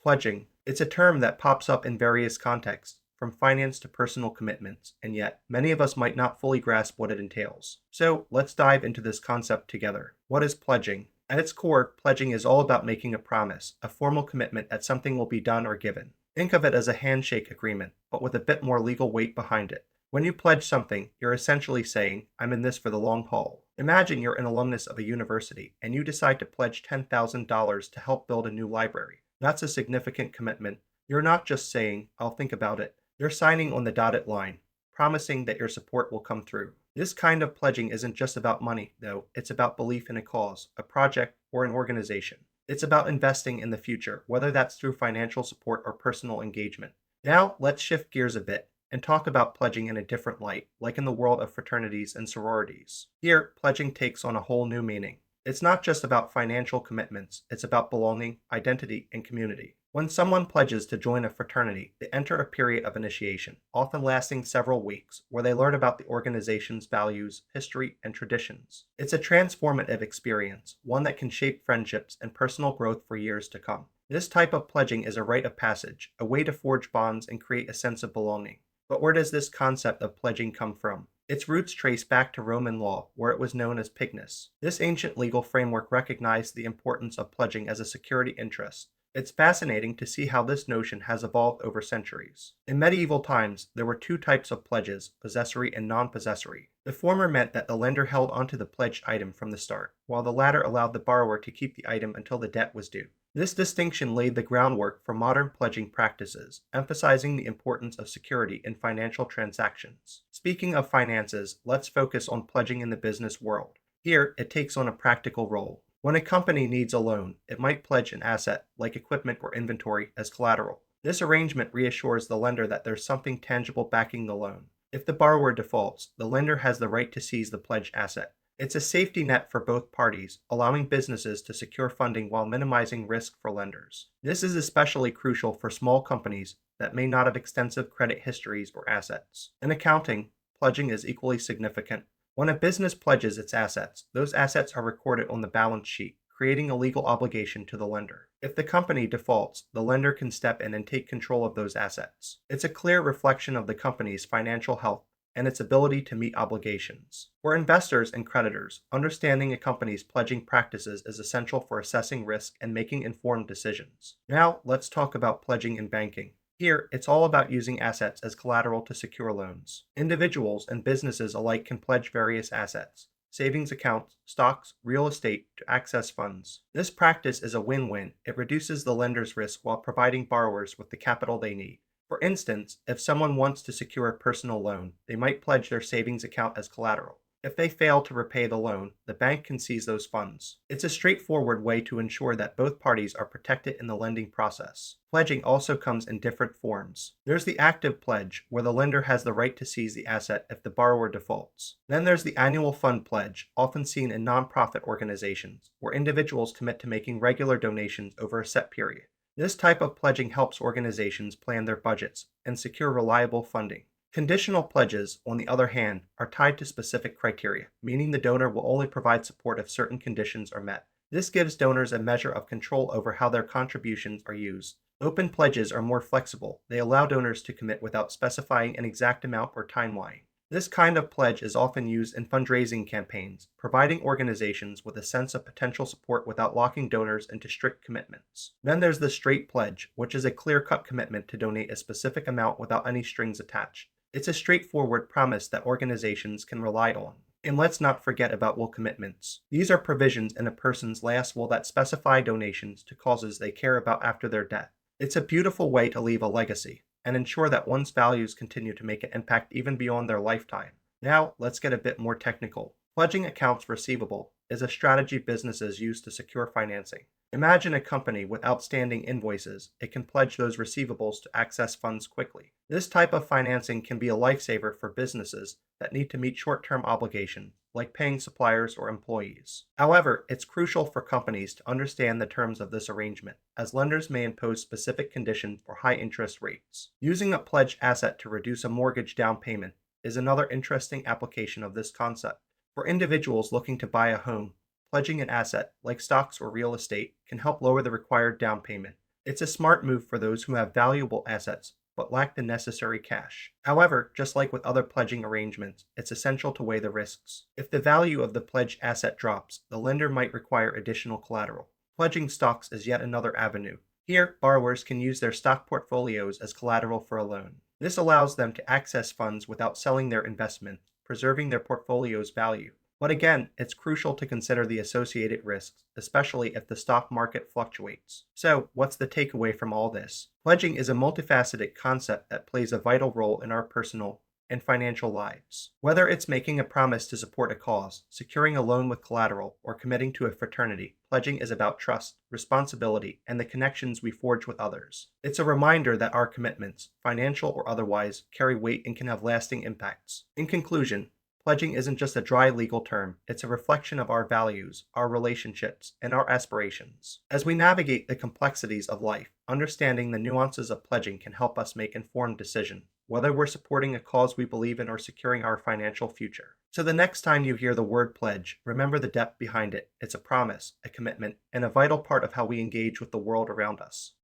Pledging. It's a term that pops up in various contexts, from finance to personal commitments, and yet many of us might not fully grasp what it entails. So let's dive into this concept together. What is pledging? At its core, pledging is all about making a promise, a formal commitment that something will be done or given. Think of it as a handshake agreement, but with a bit more legal weight behind it. When you pledge something, you're essentially saying, I'm in this for the long haul. Imagine you're an alumnus of a university and you decide to pledge $10,000 to help build a new library. That's a significant commitment. You're not just saying, I'll think about it. You're signing on the dotted line, promising that your support will come through. This kind of pledging isn't just about money, though. It's about belief in a cause, a project, or an organization. It's about investing in the future, whether that's through financial support or personal engagement. Now, let's shift gears a bit and talk about pledging in a different light, like in the world of fraternities and sororities. Here, pledging takes on a whole new meaning. It's not just about financial commitments, it's about belonging, identity, and community. When someone pledges to join a fraternity, they enter a period of initiation, often lasting several weeks, where they learn about the organization's values, history, and traditions. It's a transformative experience, one that can shape friendships and personal growth for years to come. This type of pledging is a rite of passage, a way to forge bonds and create a sense of belonging. But where does this concept of pledging come from? Its roots trace back to Roman law, where it was known as pignus. This ancient legal framework recognized the importance of pledging as a security interest. It's fascinating to see how this notion has evolved over centuries. In medieval times, there were two types of pledges, possessory and non-possessory. The former meant that the lender held onto the pledged item from the start, while the latter allowed the borrower to keep the item until the debt was due. This distinction laid the groundwork for modern pledging practices, emphasizing the importance of security in financial transactions. Speaking of finances, let's focus on pledging in the business world. Here, it takes on a practical role. When a company needs a loan, it might pledge an asset, like equipment or inventory, as collateral. This arrangement reassures the lender that there's something tangible backing the loan. If the borrower defaults, the lender has the right to seize the pledged asset. It's a safety net for both parties, allowing businesses to secure funding while minimizing risk for lenders. This is especially crucial for small companies that may not have extensive credit histories or assets. In accounting, pledging is equally significant. When a business pledges its assets, those assets are recorded on the balance sheet, creating a legal obligation to the lender. If the company defaults, the lender can step in and take control of those assets. It's a clear reflection of the company's financial health and its ability to meet obligations. For investors and creditors, understanding a company's pledging practices is essential for assessing risk and making informed decisions. Now, let's talk about pledging in banking. Here, it's all about using assets as collateral to secure loans. Individuals and businesses alike can pledge various assets, savings accounts, stocks, real estate, to access funds. This practice is a win-win. It reduces the lender's risk while providing borrowers with the capital they need. For instance, if someone wants to secure a personal loan, they might pledge their savings account as collateral. If they fail to repay the loan, the bank can seize those funds. It's a straightforward way to ensure that both parties are protected in the lending process. Pledging also comes in different forms. There's the active pledge, where the lender has the right to seize the asset if the borrower defaults. Then there's the annual fund pledge, often seen in nonprofit organizations, where individuals commit to making regular donations over a set period. This type of pledging helps organizations plan their budgets and secure reliable funding. Conditional pledges, on the other hand, are tied to specific criteria, meaning the donor will only provide support if certain conditions are met. This gives donors a measure of control over how their contributions are used. Open pledges are more flexible. They allow donors to commit without specifying an exact amount or timeline. This kind of pledge is often used in fundraising campaigns, providing organizations with a sense of potential support without locking donors into strict commitments. Then there's the straight pledge, which is a clear-cut commitment to donate a specific amount without any strings attached. It's a straightforward promise that organizations can rely on. And let's not forget about will commitments. These are provisions in a person's last will that specify donations to causes they care about after their death. It's a beautiful way to leave a legacy and ensure that one's values continue to make an impact even beyond their lifetime. Now, let's get a bit more technical. Pledging accounts receivable is a strategy businesses use to secure financing. Imagine a company with outstanding invoices. It can pledge those receivables to access funds quickly. This type of financing can be a lifesaver for businesses that need to meet short-term obligations, like paying suppliers or employees. However, it's crucial for companies to understand the terms of this arrangement, as lenders may impose specific conditions for high interest rates. Using a pledged asset to reduce a mortgage down payment is another interesting application of this concept. For individuals looking to buy a home, pledging an asset, like stocks or real estate, can help lower the required down payment. It's a smart move for those who have valuable assets but lack the necessary cash. However, just like with other pledging arrangements, it's essential to weigh the risks. If the value of the pledged asset drops, the lender might require additional collateral. Pledging stocks is yet another avenue. Here, borrowers can use their stock portfolios as collateral for a loan. This allows them to access funds without selling their investment, preserving their portfolio's value. But again, it's crucial to consider the associated risks, especially if the stock market fluctuates. So, what's the takeaway from all this? Pledging is a multifaceted concept that plays a vital role in our personal and financial lives. Whether it's making a promise to support a cause, securing a loan with collateral, or committing to a fraternity, pledging is about trust, responsibility, and the connections we forge with others. It's a reminder that our commitments, financial or otherwise, carry weight and can have lasting impacts. In conclusion, pledging isn't just a dry legal term, it's a reflection of our values, our relationships, and our aspirations. As we navigate the complexities of life, understanding the nuances of pledging can help us make informed decisions, whether we're supporting a cause we believe in or securing our financial future. So the next time you hear the word pledge, remember the depth behind it. It's a promise, a commitment, and a vital part of how we engage with the world around us.